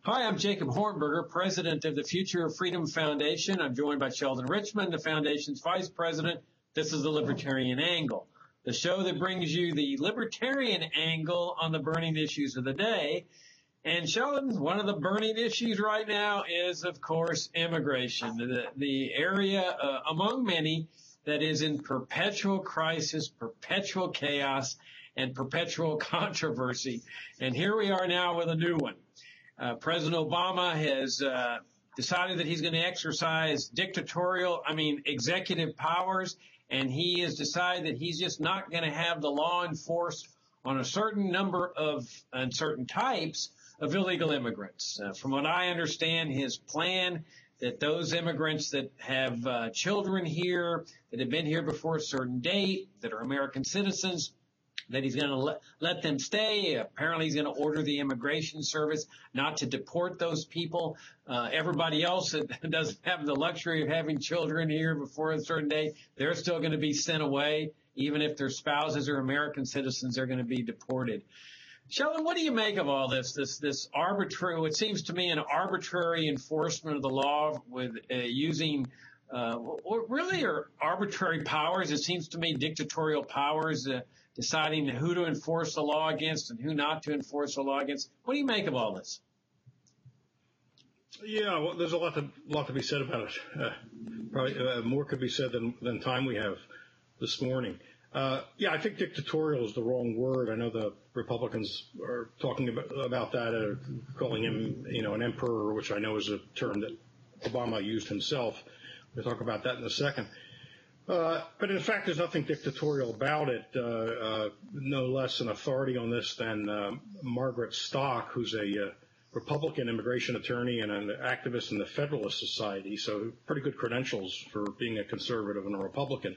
Hi, I'm Jacob Hornberger, president of the Future of Freedom Foundation. I'm joined by Sheldon Richman, the foundation's vice president. This is the Libertarian Angle, the show that brings you the Libertarian angle on the burning issues of the day. And Sheldon, one of the burning issues right now is, of course, immigration, the area among many that is in perpetual crisis, perpetual chaos, and perpetual controversy. And here we are now with a new one. President Obama has decided that he's going to exercise executive powers, and he has decided that he's just not going to have the law enforced on a certain number of and certain types of illegal immigrants. From what I understand, his plan that those immigrants that have children here, that have been here before a certain date, that are American citizens, that he's going to let them stay. Apparently, he's going to order the immigration service not to deport those people. Everybody else that doesn't have the luxury of having children here before a certain date, they're still going to be sent away. Even if their spouses are American citizens, they're going to be deported. Sheldon, what do you make of all this? This arbitrary, what seems to me an arbitrary enforcement of the law with using really are arbitrary powers. It seems to me dictatorial powers, deciding who to enforce the law against and who not to enforce the law against. What do you make of all this? Yeah, well, there's a lot to be said about it. Probably more could be said than time we have this morning. I think dictatorial is the wrong word. I know the Republicans are talking about that, calling him, an emperor, which I know is a term that Obama used himself. We'll talk about that in a second. But in fact, there's nothing dictatorial about it. No less an authority on this than Margaret Stock, who's a Republican immigration attorney and an activist in the Federalist Society, so pretty good credentials for being a conservative and a Republican,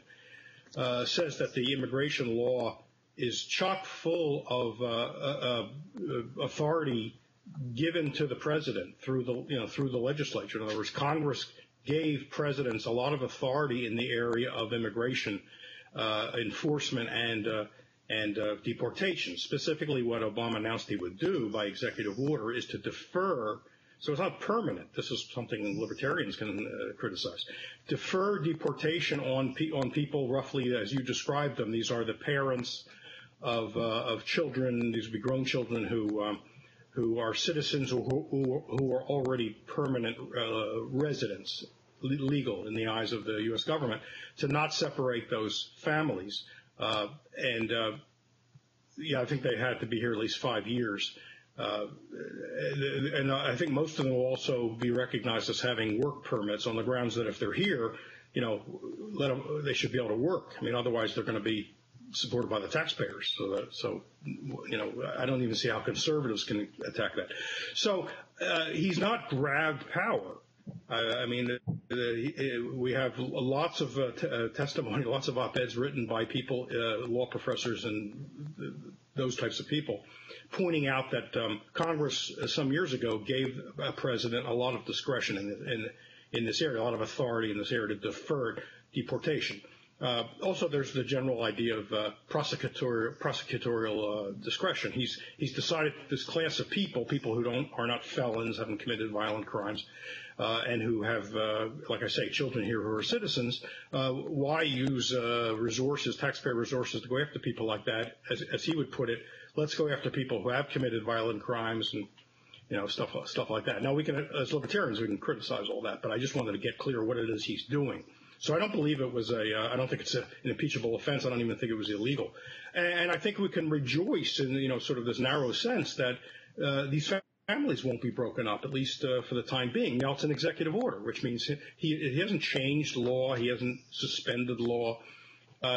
says that the immigration law is chock full of authority given to the president through the legislature. In other words, Congress gave presidents a lot of authority in the area of immigration enforcement and deportation. Specifically, what Obama announced he would do by executive order is to defer. So it's not permanent. This is something libertarians can criticize. Defer deportation on people roughly as you described them. These are the parents of children. These would be grown children who are citizens who are already permanent residents, legal in the eyes of the U.S. government, to not separate those families. I think they had to be here at least 5 years. And I think most of them will also be recognized as having work permits on the grounds that if they're here, they should be able to work. I mean, otherwise they're going to be supported by the taxpayers. So I don't even see how conservatives can attack that. So he's not grabbed power. We have lots of testimony, lots of op-eds written by people, law professors and those types of people, pointing out that Congress some years ago gave a president a lot of discretion in this area, a lot of authority in this area to defer deportation. Also, there's the general idea of prosecutorial discretion. He's decided this class of people who are not felons, haven't committed violent crimes, and who have, like I say, children here who are citizens. Why use resources, taxpayer resources, to go after people like that? As he would put it, let's go after people who have committed violent crimes and stuff like that. Now, we can, as libertarians, we can criticize all that, but I just wanted to get clear what it is he's doing. So I don't believe it was I don't think it's an impeachable offense. I don't even think it was illegal. And I think we can rejoice in, sort of this narrow sense that these families won't be broken up, at least for the time being. Now, it's an executive order, which means he hasn't changed law. He hasn't suspended law.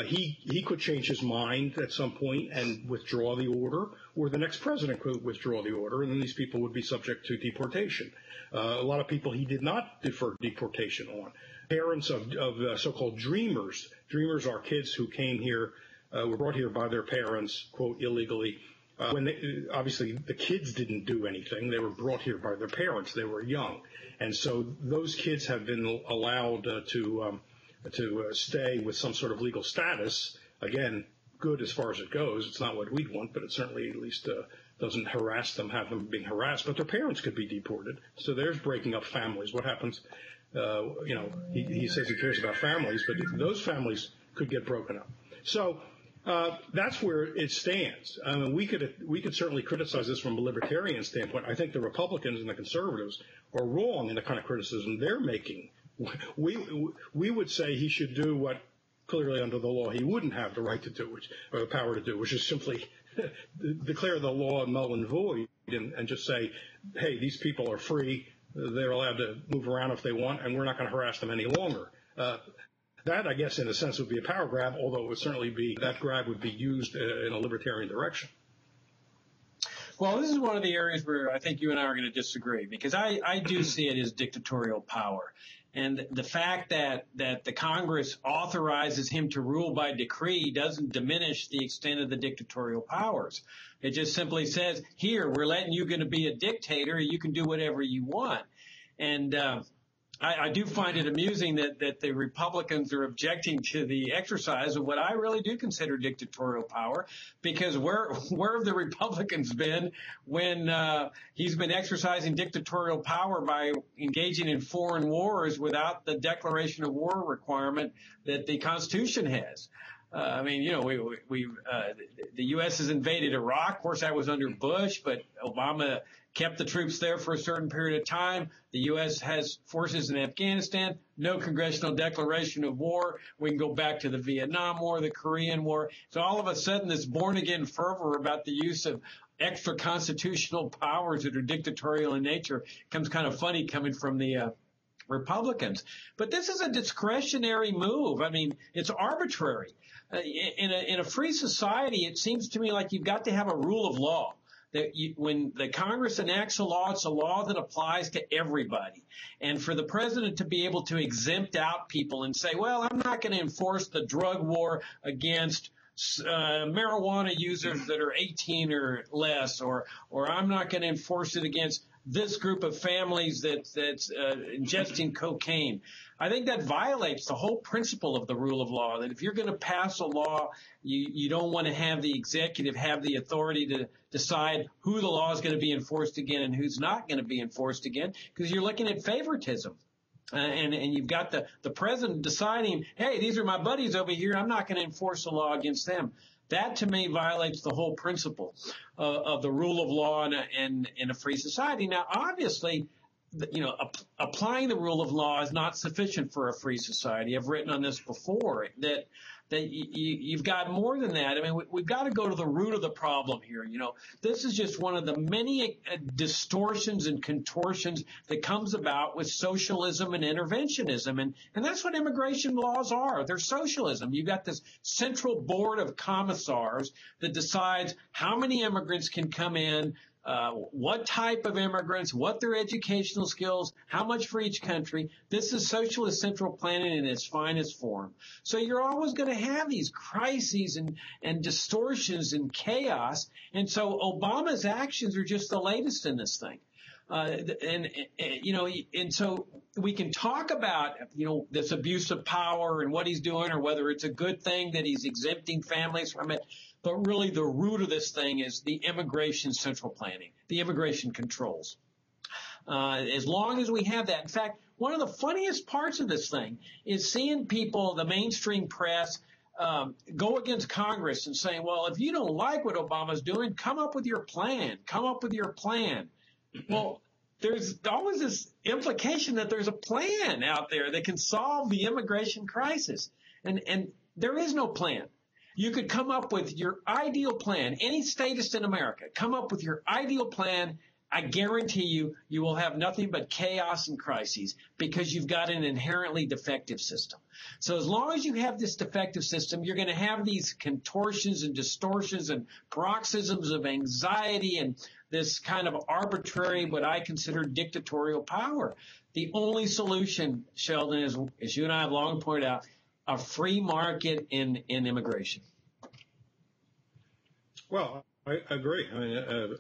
He could change his mind at some point and withdraw the order, or the next president could withdraw the order, and then these people would be subject to deportation. A lot of people he did not defer deportation on. Parents of so-called dreamers. Dreamers are kids who came here, were brought here by their parents, quote, illegally. Obviously the kids didn't do anything. They were brought here by their parents. They were young. And so those kids have been allowed to stay with some sort of legal status. Again, good as far as it goes. It's not what we'd want, but it's certainly at least doesn't harass them, have them being harassed, but their parents could be deported. So there's breaking up families. What happens? He says he cares about families, but those families could get broken up. So that's where it stands. I mean, we could certainly criticize this from a libertarian standpoint. I think the Republicans and the conservatives are wrong in the kind of criticism they're making. We would say he should do what clearly under the law he wouldn't have the right to do, or the power to do, which is simply declare the law null and void and just say, hey, these people are free. They're allowed to move around if they want, and we're not going to harass them any longer. That, I guess, in a sense, would be a power grab, although it would certainly be that grab would be used in a libertarian direction. Well, this is one of the areas where I think you and I are going to disagree, because I do see it as dictatorial power. And the fact that the Congress authorizes him to rule by decree doesn't diminish the extent of the dictatorial powers. It just simply says, here, we're letting you going to be a dictator. You can do whatever you want. And I do find it amusing that the Republicans are objecting to the exercise of what I really do consider dictatorial power, because where have the Republicans been when he's been exercising dictatorial power by engaging in foreign wars without the declaration of war requirement that the Constitution has? I mean, the U.S. has invaded Iraq. Of course, that was under Bush, but Obama kept the troops there for a certain period of time. The U.S. has forces in Afghanistan, no congressional declaration of war. We can go back to the Vietnam War, the Korean War. So all of a sudden, this born-again fervor about the use of extra constitutional powers that are dictatorial in nature comes kind of funny coming from the Republicans. But this is a discretionary move. I mean, it's arbitrary. In a free society, it seems to me like you've got to have a rule of law. That when the Congress enacts a law, it's a law that applies to everybody. And for the president to be able to exempt out people and say, well, I'm not going to enforce the drug war against marijuana users that are 18 or less, or I'm not going to enforce it against this group of families that's ingesting cocaine. I think that violates the whole principle of the rule of law, that if you're going to pass a law, you don't want to have the executive have the authority to decide who the law is going to be enforced against and who's not going to be enforced against, because you're looking at favoritism. And you've got the president deciding, hey, these are my buddies over here. I'm not going to enforce a law against them. That, to me, violates the whole principle of the rule of law in a free society. Now, obviously, applying the rule of law is not sufficient for a free society. I've written on this before, that you've got more than that. I mean, we've got to go to the root of the problem here. This is just one of the many distortions and contortions that comes about with socialism and interventionism. And that's what immigration laws are. They're socialism. You've got this central board of commissars that decides how many immigrants can come in, what type of immigrants, what their educational skills, how much for each country. This is socialist central planning in its finest form. So you're always going to have these crises and distortions and chaos. And so Obama's actions are just the latest in this thing. And so we can talk about, this abuse of power and what he's doing, or whether it's a good thing that he's exempting families from it. But really the root of this thing is the immigration central planning, the immigration controls. As long as we have that. In fact, one of the funniest parts of this thing is seeing people, the mainstream press, go against Congress and saying, well, if you don't like what Obama's doing, come up with your plan. Come up with your plan. Well, there's always this implication that there's a plan out there that can solve the immigration crisis. And there is no plan. You could come up with your ideal plan. Any statist in America, come up with your ideal plan. I guarantee you will have nothing but chaos and crises, because you've got an inherently defective system. So as long as you have this defective system, you're going to have these contortions and distortions and paroxysms of anxiety and this kind of arbitrary, what I consider dictatorial power. The only solution, Sheldon, is, as you and I have long pointed out, a free market in immigration. Well, I agree. I mean,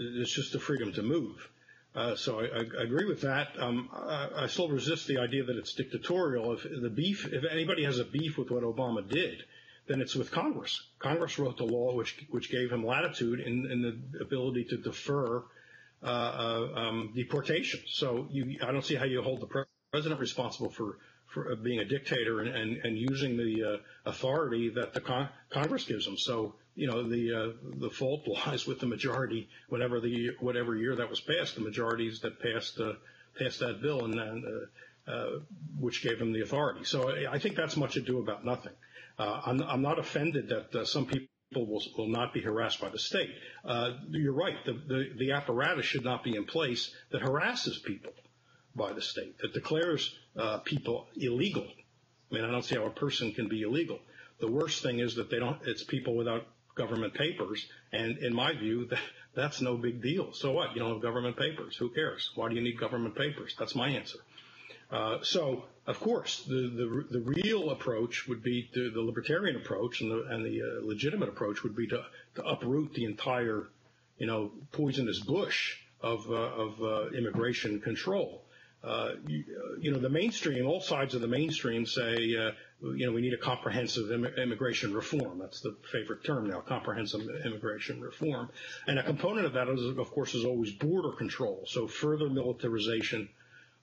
it's just the freedom to move. So I agree with that. I still resist the idea that it's dictatorial. If anybody has a beef with what Obama did, then it's with Congress. Congress wrote the law which gave him latitude in the ability to defer deportation. So I don't see how you hold the president responsible for being a dictator and using the authority that the Congress gives him. So the fault lies with the majority. Whatever year that was passed, the majorities that passed that bill and which gave him the authority. So I think that's much ado about nothing. I'm not offended that some people will not be harassed by the state. You're right. The apparatus should not be in place that harasses people by the state, that declares people illegal. I mean, I don't see how a person can be illegal. The worst thing is that it's people without government papers. And in my view, that's no big deal. So what? You don't have government papers. Who cares? Why do you need government papers? That's my answer. So, of course, the real approach would be the libertarian approach, and the legitimate approach would be to uproot the entire, poisonous bush of immigration control. The mainstream, all sides of the mainstream say, we need a comprehensive immigration reform. That's the favorite term now, comprehensive immigration reform. And a component of that, of course, is always border control. So further militarization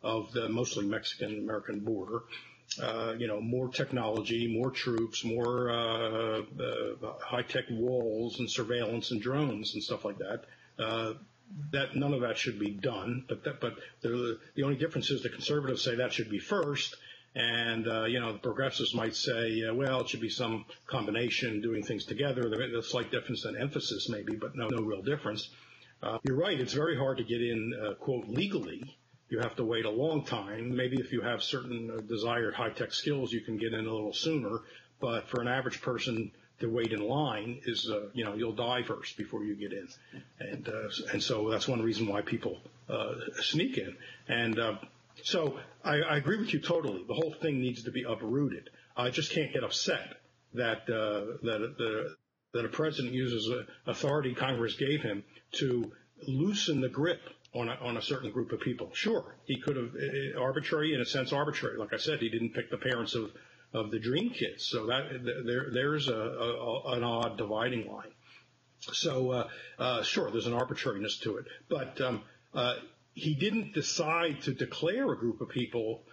of the mostly Mexican-American border, more technology, more troops, more high-tech walls and surveillance and drones and stuff like that. That none of that should be done, but the only difference is the conservatives say that should be first, and the progressives might say, well, it should be some combination, doing things together. There's a slight difference in emphasis, maybe, but no real difference. You're right; it's very hard to get in, quote, legally. You have to wait a long time. Maybe if you have certain desired high-tech skills, you can get in a little sooner. But for an average person to wait in line is, you'll die first before you get in. And so that's one reason why people sneak in. And so I agree with you totally. The whole thing needs to be uprooted. I just can't get upset that a president uses authority Congress gave him to loosen the grip on a certain group of people. Sure, he could have arbitrary, in a sense, arbitrary. Like I said, he didn't pick the parents of the dream kids. So that there's an odd dividing line. So sure, there's an arbitrariness to it, but he didn't decide to declare a group of people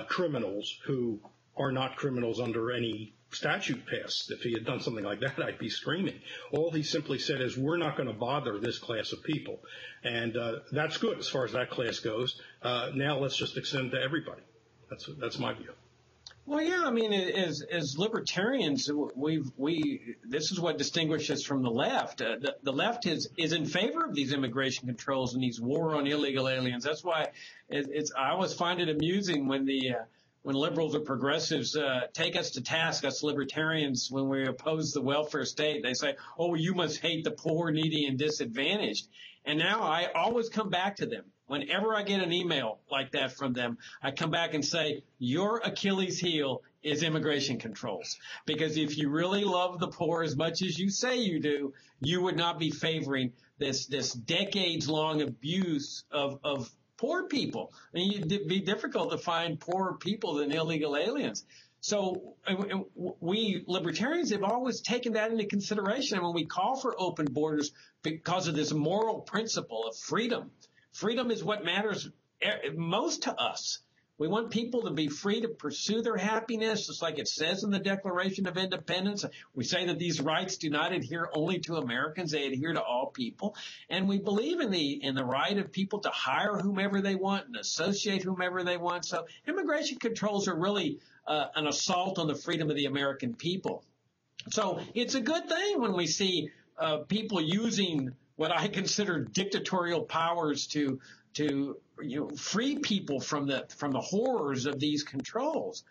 criminals who are not criminals under any statute passed. If he had done something like that, I'd be screaming. All he simply said is, we're not going to bother this class of people. And that's good as far as that class goes. Now let's just extend to everybody. That's my view. Well, yeah, I mean, as libertarians, this is what distinguishes us from the left. The left is in favor of these immigration controls and these war on illegal aliens. That's why I always find it amusing when liberals or progressives take us to task, us libertarians, when we oppose the welfare state. They say, oh, you must hate the poor, needy, and disadvantaged. And now I always come back to them. Whenever I get an email like that from them, I come back and say, your Achilles heel is immigration controls. Because if you really love the poor as much as you say you do, you would not be favoring this decades-long abuse of poor people. I mean, it'd be difficult to find poorer people than illegal aliens. So we libertarians have always taken that into consideration. And when we call for open borders because of this moral principle of freedom, freedom is what matters most to us. We want people to be free to pursue their happiness, just like it says in the Declaration of Independence. We say that these rights do not adhere only to Americans, they adhere to all people. And we believe in the right of people to hire whomever they want and associate whomever they want. So immigration controls are really an assault on the freedom of the American people. So it's a good thing when we see people using what I consider dictatorial powers to free people from the horrors of these controls.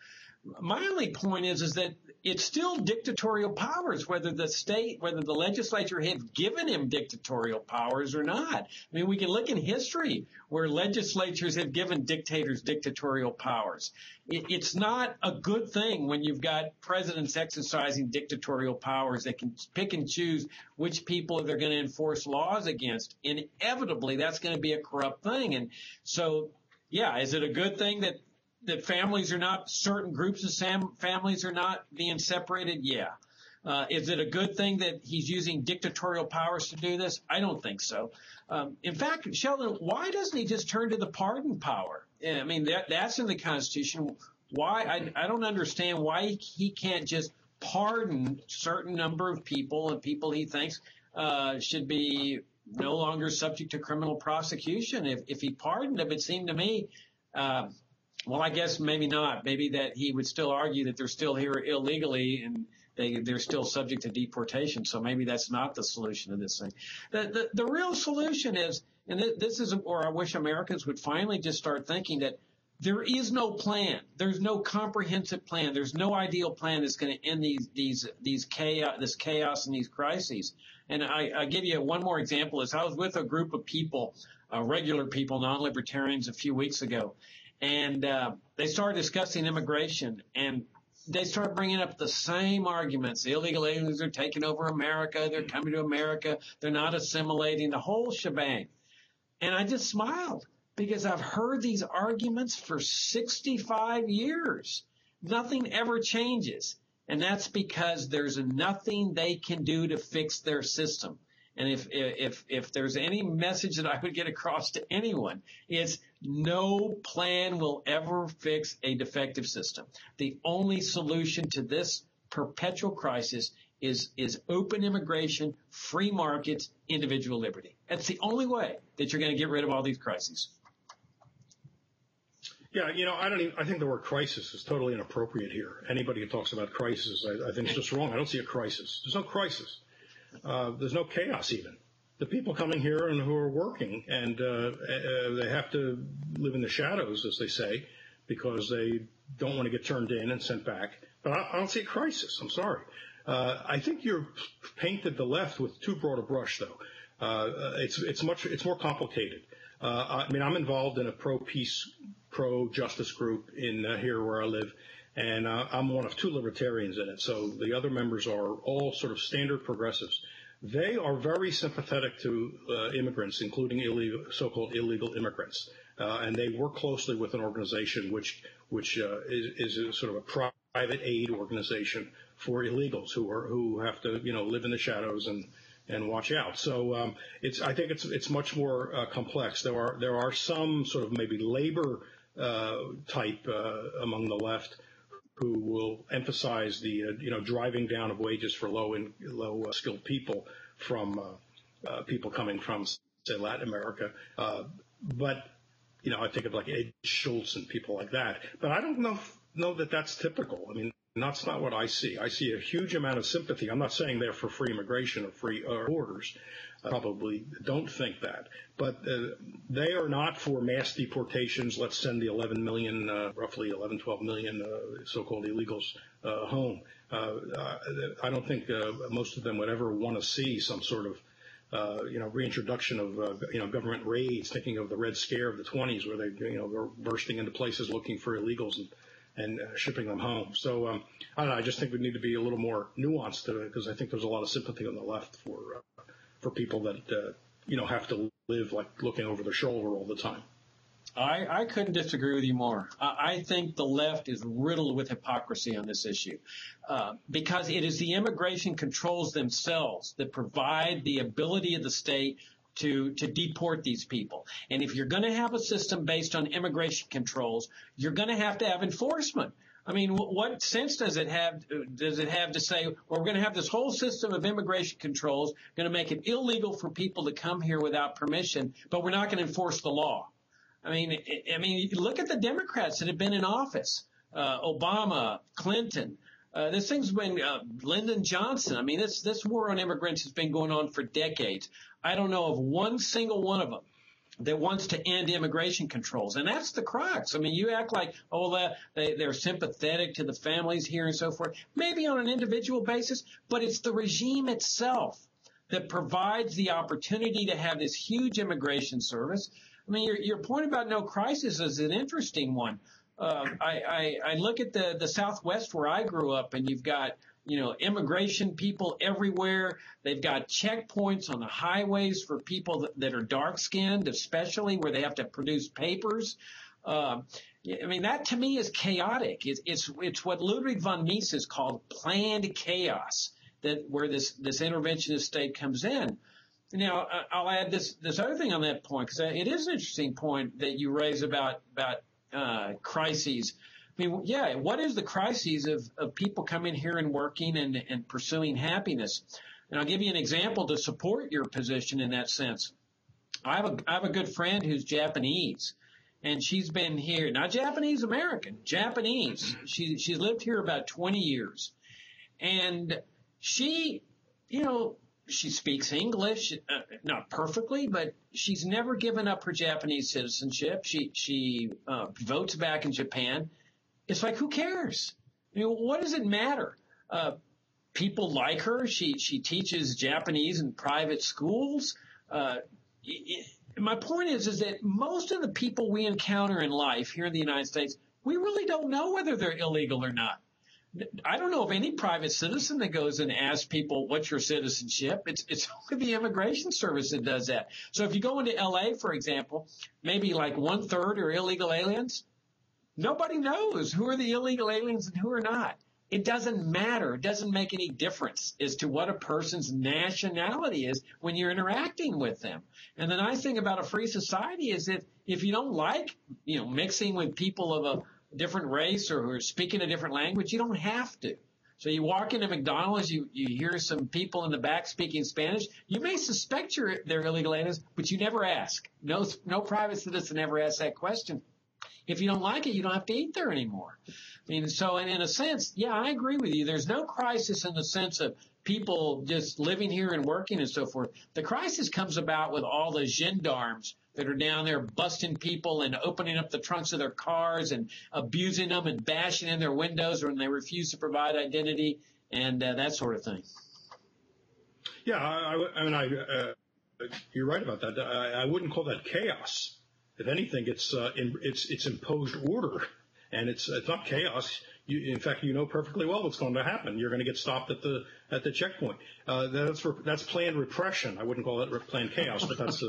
My only point is that it's still dictatorial powers, whether the legislature have given him dictatorial powers or not. I mean, we can look in history where legislatures have given dictators dictatorial powers. It's not a good thing when you've got presidents exercising dictatorial powers that can pick and choose which people they're going to enforce laws against. Inevitably, that's going to be a corrupt thing. And so, yeah, is it a good thing that families are not, certain groups of families are not being separated? Yeah. Is it a good thing that he's using dictatorial powers to do this? I don't think so. In fact, Sheldon, why doesn't he just turn to the pardon power? I mean, that's in the Constitution. Why? I don't understand why he can't just pardon certain number of people and people he thinks should be no longer subject to criminal prosecution. If he pardoned them, it seemed to me, well, I guess maybe not. Maybe that he would still argue that they're still here illegally and they're still subject to deportation. So maybe that's not the solution to this thing. The real solution is, and this is where I wish Americans would finally just start thinking that there is no plan. There's no comprehensive plan. There's no ideal plan that's going to end this chaos and these crises. And I give you one more example. Is I was with a group of people, regular people, non-libertarians, a few weeks ago, and they started discussing immigration, and they started bringing up the same arguments. The illegal aliens are taking over America. They're coming to America. They're not assimilating, the whole shebang. And I just smiled because I've heard these arguments for 65 years. Nothing ever changes. And that's because there's nothing they can do to fix their system. And if there's any message that I would get across to anyone, it's no plan will ever fix a defective system. The only solution to this perpetual crisis is open immigration, free markets, individual liberty. That's the only way that you're going to get rid of all these crises. Yeah, I think the word crisis is totally inappropriate here. Anybody who talks about crisis, I think is just wrong. I don't see a crisis. There's no crisis. There's no chaos even. The people coming here and who are working, and they have to live in the shadows, as they say, because they don't want to get turned in and sent back. But I don't see a crisis. I'm sorry. I think you're painted the left with too broad a brush, though. It's more complicated. I'm involved in a pro-peace, pro-justice group in here where I live, and I'm one of two libertarians in it. So the other members are all sort of standard progressives. They are very sympathetic to immigrants, including so-called illegal immigrants, and they work closely with an organization which is a sort of a private aid organization for illegals who have to live in the shadows and watch out. So I think it's much more complex. There are some sort of maybe labor type among the left who will emphasize the driving down of wages for low skilled people from people coming from, say, Latin America. But I think of like Ed Schultz and people like that. But I don't know that that's typical. I mean, that's not what I see. I see a huge amount of sympathy. I'm not saying they're for free immigration or free borders. I probably don't think that. But they are not for mass deportations. Let's send the 11 million, roughly 11, 12 million so-called illegals home. I don't think most of them would ever want to see some sort of reintroduction of government raids, thinking of the Red Scare of the 20s where they were bursting into places looking for illegals and shipping them home. So I don't know. I just think we need to be a little more nuanced to it because I think there's a lot of sympathy on the left for people that have to live like looking over their shoulder all the time. I couldn't disagree with you more. I think the left is riddled with hypocrisy on this issue because it is the immigration controls themselves that provide the ability of the state to deport these people. And if you're going to have a system based on immigration controls, you're going to have enforcement. I mean, what sense does it have to say, well, we're going to have this whole system of immigration controls, going to make it illegal for people to come here without permission, but we're not going to enforce the law? I mean, look at the Democrats that have been in office, Obama, Clinton. This thing's been Lyndon Johnson. I mean, this war on immigrants has been going on for decades. I don't know of one single one of them that wants to end immigration controls. And that's the crux. I mean, you act like, they're sympathetic to the families here and so forth, maybe on an individual basis, but it's the regime itself that provides the opportunity to have this huge immigration service. I mean, your point about no crisis is an interesting one. I look at the Southwest where I grew up, and you've got, immigration people everywhere. They've got checkpoints on the highways for people that are dark-skinned, especially where they have to produce papers. I mean, that to me is chaotic. It's what Ludwig von Mises called planned chaos. that where this interventionist state comes in. Now, I'll add this other thing on that point, because it is an interesting point that you raise about crises. I mean, yeah, what is the crises of people coming here and working and pursuing happiness? And I'll give you an example to support your position in that sense. I have a good friend who's Japanese, and she's been here, not Japanese American, Japanese. She's lived here about 20 years, and she, she speaks English, not perfectly, but she's never given up her Japanese citizenship. She votes back in Japan. It's like, who cares? What does it matter? People like her. She teaches Japanese in private schools. My point is that most of the people we encounter in life here in the United States, we really don't know whether they're illegal or not. I don't know of any private citizen that goes and asks people, what's your citizenship? It's only the Immigration Service that does that. So if you go into L.A., for example, maybe like 1/3 are illegal aliens. Nobody knows who are the illegal aliens and who are not. It doesn't matter. It doesn't make any difference as to what a person's nationality is when you're interacting with them. And the nice thing about a free society is that if you don't like, mixing with people of a different race or who are speaking a different language, you don't have to. So you walk into McDonald's, you hear some people in the back speaking Spanish. You may suspect they're illegal aliens, but you never ask. No private citizen ever asks that question. If you don't like it, you don't have to eat there anymore. I mean, so in a sense, yeah, I agree with you. There's no crisis in the sense of people just living here and working and so forth. The crisis comes about with all the gendarmes that are down there busting people and opening up the trunks of their cars and abusing them and bashing in their windows when they refuse to provide identity and that sort of thing. Yeah, I mean, you're right about that. I wouldn't call that chaos. If anything, it's imposed order, and it's not chaos. In fact, you know perfectly well what's going to happen. You're going to get stopped at the checkpoint. That's planned repression. I wouldn't call that planned chaos, but that's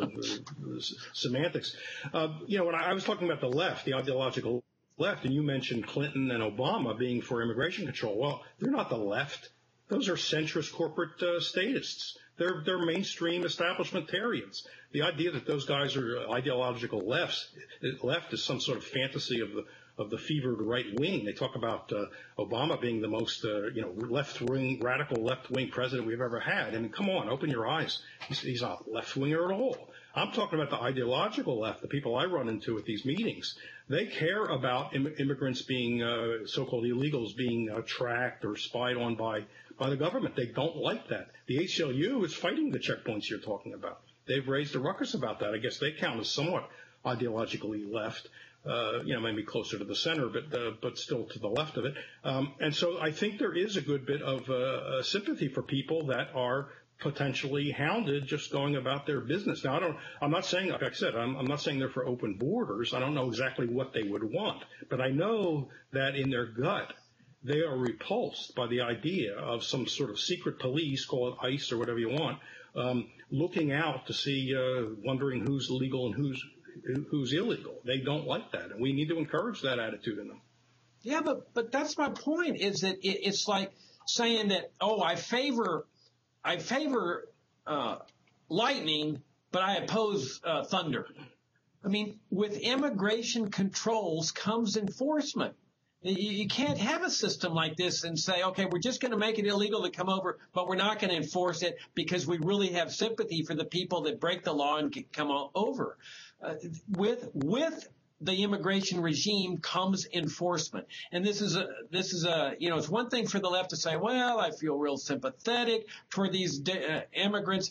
semantics. When I was talking about the left, the ideological left, and you mentioned Clinton and Obama being for immigration control. Well, they're not the left. Those are centrist corporate statists. They're mainstream establishmentarians. The idea that those guys are ideological left is some sort of fantasy of the fevered right wing. They talk about Obama being the most radical left wing president we've ever had. I mean, come on, open your eyes. He's not left winger at all. I'm talking about the ideological left, the people I run into at these meetings. They care about immigrants being so-called illegals being tracked or spied on by the government. They don't like that. The ACLU is fighting the checkpoints you're talking about. They've raised a ruckus about that. I guess they count as somewhat ideologically left, maybe closer to the center, but still to the left of it. And so I think there is a good bit of sympathy for people that are potentially hounded just going about their business. Now, I'm not saying, like I said, I'm not saying they're for open borders. I don't know exactly what they would want, but I know that in their gut, they are repulsed by the idea of some sort of secret police, call it ICE or whatever you want, looking out to see, wondering who's legal and who's illegal. They don't like that, and we need to encourage that attitude in them. Yeah, but that's my point. Is that it's like saying that, I favor lightning, but I oppose thunder. I mean, with immigration controls comes enforcement. You can't have a system like this and say, okay, we're just going to make it illegal to come over, but we're not going to enforce it because we really have sympathy for the people that break the law and come over. With the immigration regime comes enforcement. And this is it's one thing for the left to say, well, I feel real sympathetic for these immigrants.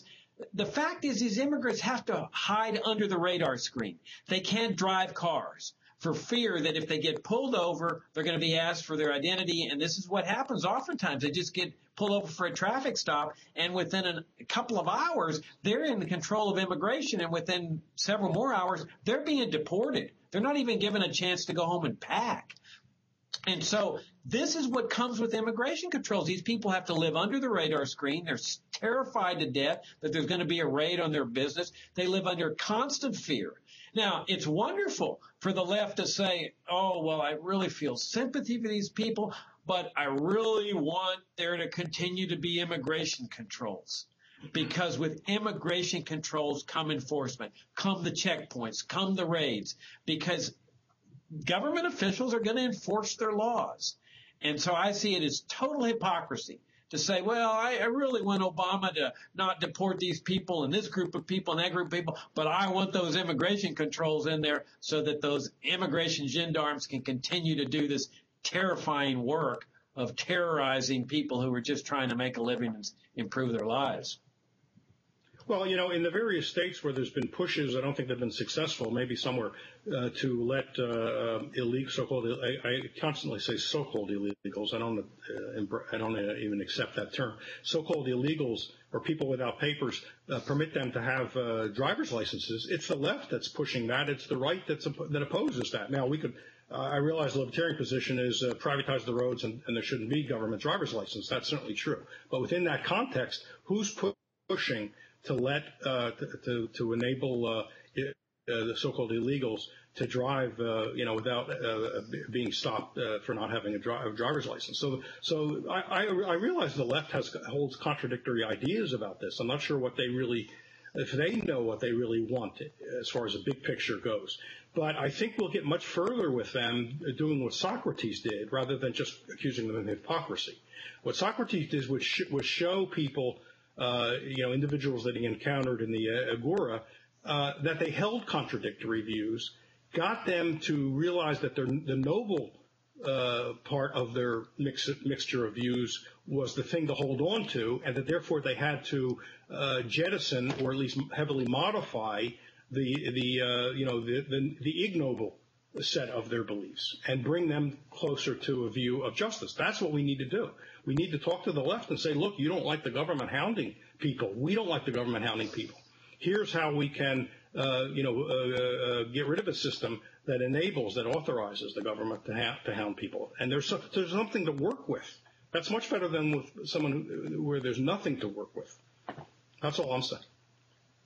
The fact is these immigrants have to hide under the radar screen. They can't drive cars for fear that if they get pulled over, they're going to be asked for their identity. And this is what happens oftentimes. They just get pulled over for a traffic stop, and within a couple of hours, they're in control of immigration, and within several more hours, they're being deported. They're not even given a chance to go home and pack. And so this is what comes with immigration controls. These people have to live under the radar screen. They're terrified to death that there's going to be a raid on their business. They live under constant fear. Now, it's wonderful for the left to say, I really feel sympathy for these people. but I really want there to continue to be immigration controls. Because with immigration controls come enforcement, come the checkpoints, come the raids, because government officials are going to enforce their laws. And so I see it as total hypocrisy to say, well, I really want Obama to not deport these people and this group of people and that group of people, but I want those immigration controls in there so that those immigration gendarmes can continue to do this terrifying work of terrorizing people who are just trying to make a living and improve their lives. Well, in the various states where there's been pushes, I don't think they've been successful, maybe somewhere, to let so-called, I constantly say so-called illegals. I don't even accept that term. So-called illegals or people without papers, permit them to have driver's licenses. It's the left that's pushing that. It's the right that opposes that. Now, I realize the libertarian position is privatize the roads and there shouldn't be government driver's license. That's certainly true. But within that context, who's pushing to let to enable the so-called illegals to drive, without being stopped for not having a driver's license. So I realize the left holds contradictory ideas about this. I'm not sure if they know what they really want as far as the big picture goes. But I think we'll get much further with them doing what Socrates did rather than just accusing them of hypocrisy. What Socrates did was show people, individuals that he encountered in the agora, that they held contradictory views, got them to realize that the noble part of their mixture of views was the thing to hold on to, and that therefore they had to jettison or at least heavily modify the ignoble set of their beliefs and bring them closer to a view of justice. That's what we need to do. We need to talk to the left and say, look, you don't like the government hounding people. We don't like the government hounding people. Here's how we can, get rid of a system that authorizes the government to hound people. And there's something to work with. That's much better than with someone where there's nothing to work with. That's all I'm saying.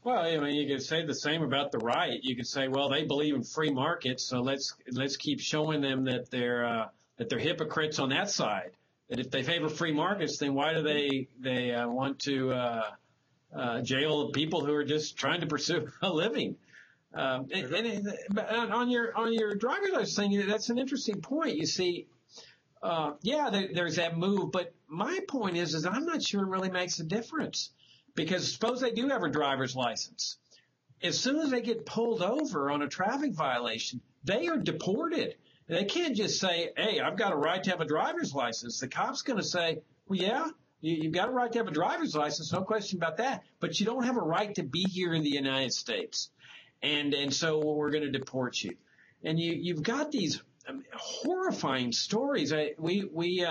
Well, you could say the same about the right. You could say, well, they believe in free markets, so let's keep showing them that they're hypocrites on that side. That if they favor free markets, then why do they want to jail people who are just trying to pursue a living? And on your driver's license thing, that's an interesting point. You see, there's that move, but my point is I'm not sure it really makes a difference. Because suppose they do have a driver's license. As soon as they get pulled over on a traffic violation, they are deported. They can't just say, hey, I've got a right to have a driver's license. The cop's going to say, well, yeah, you've got a right to have a driver's license, no question about that. But you don't have a right to be here in the United States. And so we're going to deport you. And you've got these horrifying stories. We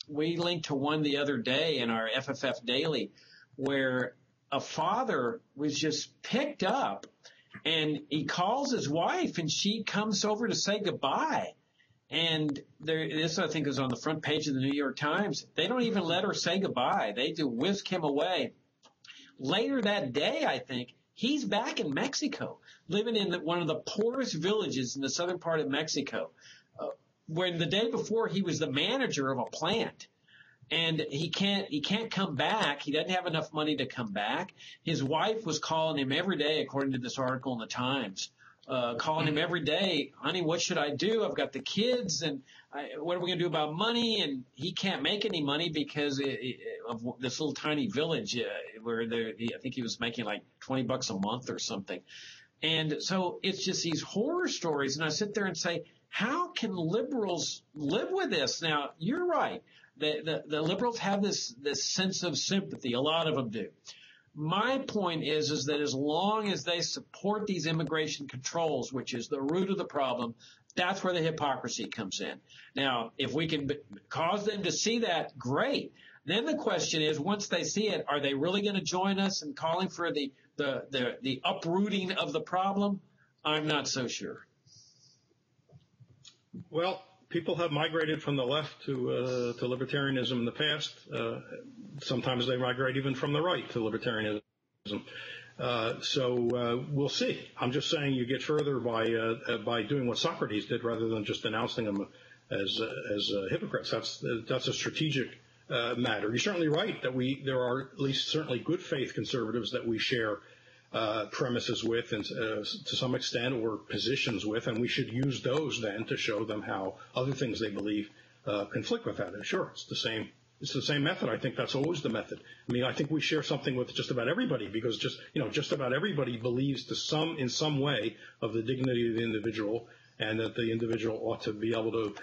linked to one the other day in our FFF Daily, where a father was just picked up and he calls his wife and she comes over to say goodbye. And this, I think, is on the front page of the New York Times. They don't even let her say goodbye. They do whisk him away. Later that day, I think, he's back in Mexico, living in one of the poorest villages in the southern part of Mexico, when the day before he was the manager of a plant. And he can't come back. He doesn't have enough money to come back. His wife was calling him every day, according to this article in the Times, calling him every day, honey, what should I do? I've got the kids, and what are we going to do about money? And he can't make any money because of this little tiny village where I think he was making like $20 a month or something. And so it's just these horror stories. And I sit there and say, how can liberals live with this? Now, you're right. The liberals have this sense of sympathy. A lot of them do. My point is that as long as they support these immigration controls, which is the root of the problem, that's where the hypocrisy comes in. Now, if we can cause them to see that, great. Then the question is, once they see it, are they really going to join us in calling for the uprooting of the problem? I'm not so sure. Well, people have migrated from the left to libertarianism in the past. Sometimes they migrate even from the right to libertarianism. So we'll see. I'm just saying you get further by doing what Socrates did rather than just denouncing them hypocrites. That's a strategic matter. You're certainly right that there are at least certainly good faith conservatives that we share premises with, and to some extent, or positions with, and we should use those then to show them how other things they believe conflict with that. And sure, it's the same method. I think that's always the method. I mean, I think we share something with just about everybody, because just about everybody believes in some way of the dignity of the individual, and that the individual ought to be able to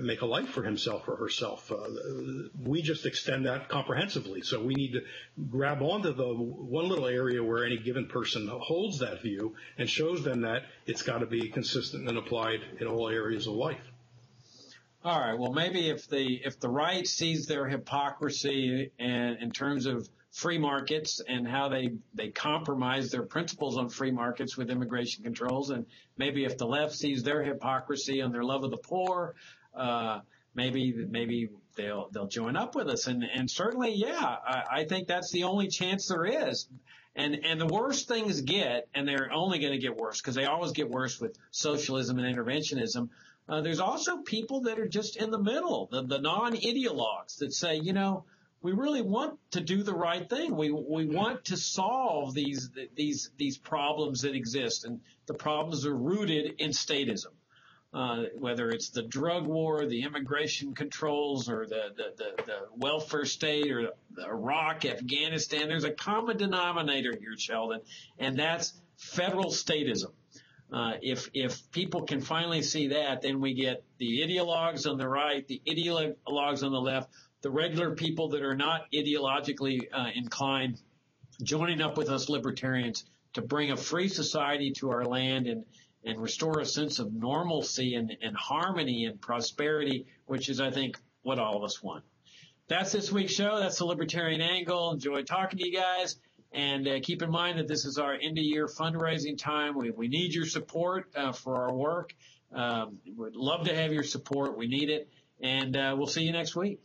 make a life for himself or herself. We just extend that comprehensively. So we need to grab onto the one little area where any given person holds that view and shows them that it's got to be consistent and applied in all areas of life. All right. Well, maybe if the right sees their hypocrisy and in terms of free markets and how they compromise their principles on free markets with immigration controls, and maybe if the left sees their hypocrisy and their love of the poor, maybe they'll join up with us. And certainly, yeah, I think that's the only chance there is. And the worse things get, and they're only going to get worse because they always get worse with socialism and interventionism. There's also people that are just in the middle, the non-ideologues that say, we really want to do the right thing. We want to solve these problems that exist, and the problems are rooted in statism. Whether it's the drug war, the immigration controls, or the welfare state, or Iraq, Afghanistan, there's a common denominator here, Sheldon, and that's federal statism. If people can finally see that, then we get the ideologues on the right, the ideologues on the left, the regular people that are not ideologically inclined, joining up with us libertarians to bring a free society to our land and restore a sense of normalcy and harmony and prosperity, which is, I think, what all of us want. That's this week's show. That's the Libertarian Angle. Enjoy talking to you guys. And keep in mind that this is our end-of-year fundraising time. We need your support for our work. We'd love to have your support. We need it. And we'll see you next week.